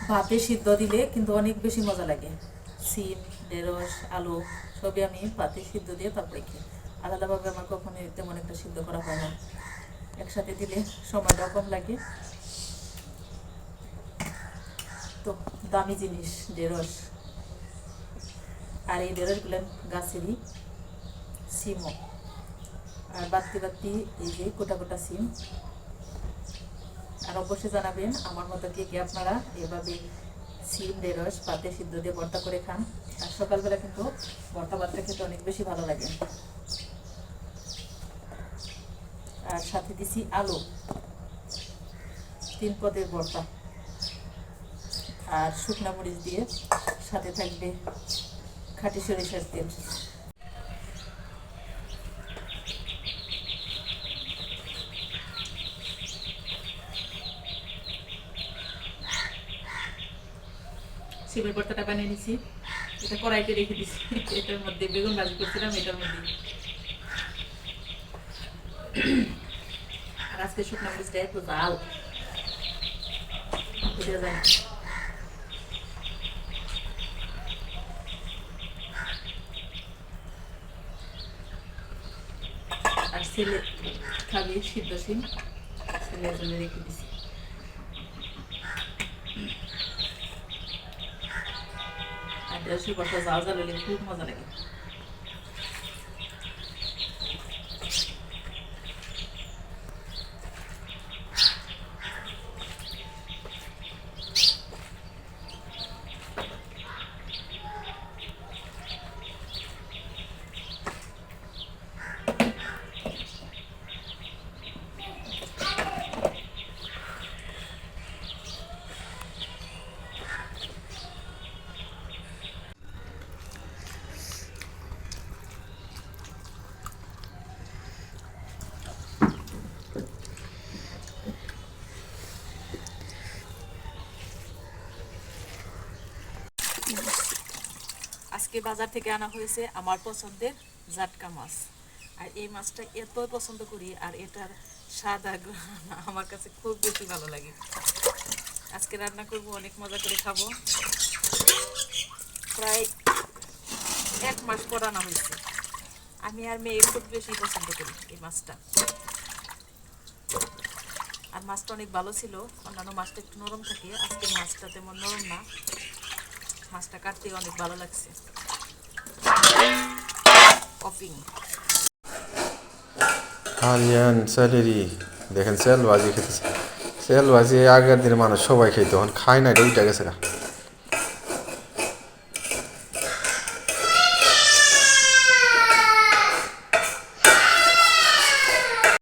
ভাপে সিদ্ধ দিলে কিন্তু অনেক বেশি মজা লাগে। সিম, ঢেঁড়স, আলু সবই আমি ভাতে সিদ্ধ দিয়ে তারপরে খাই। আলাদাভাবে আমার কখনো তেমন একটা সিদ্ধ করা হয় না। একসাথে দিলে সময়টাও কম লাগে। তো দামি জিনিস ঢেঁড়স, আর এই ঢেঁড়সগুলো গাছেরই সিমও, আর বাড়তি বাড়তি এই যে গোটা গোটা সিম। আর অবশ্যই জানাবেন আমার মতো কি আপনারা এভাবে সিম ঢেঁড়স পাতে সিদ্ধ দিয়ে ভর্তা করে খান। আর সকালবেলা কিন্তু ভর্তা ভাতটা খেতে অনেক বেশি ভালো লাগে। আর সাথে দিছি আলু, 3 পদের ভর্তা, আর শুকনা মরিচ দিয়ে সাথে থাকবে খাঁটি সরিষার তেল। সিমের ভর্তাটা বানিয়ে নিছি, এটা কড়াইতে রেখে দিছি। এটার মধ্যে বেগুন ভাজি করছিলাম, এটার মধ্যে আর আজকে শুকনা মরিচটা একটু জাল বুঝে যায়। আর ছেলে খাবি সিদ্ধ সিম, ছেলের জন্য রেখে দিছি। আর দেড়শো বর্ষা জাল জাল হলে খুব মজা লাগে। আজকে বাজার থেকে আনা হয়েছে আমার পছন্দের জাটকা মাছ। আর এই মাছটা এত পছন্দ করি, আর এটার স্বাদ আর ঘ্রাণ আমার কাছে খুব বেশি ভালো লাগে। আজকে রান্না করব, অনেক মজা করে খাবো। প্রায় 1 মাস পর আনা হয়েছে। আমি আর মেয়ে খুব বেশি পছন্দ করি এই মাছটা। আর মাছটা অনেক ভালো ছিল, অন্যান্য মাছটা একটু নরম থাকে, আজকে মাছটা তেমন নরম না। মাছটা কাটতে অনেক ভালো লাগছে। কফিং হালিয়ান স্যালারি দেখেন, সেল ভাজি খেতেছে। সেল ভাজি আগের দিনের মানুষ সবাই খাইতো, এখন খায় না, এটা উঠে গেছে গা।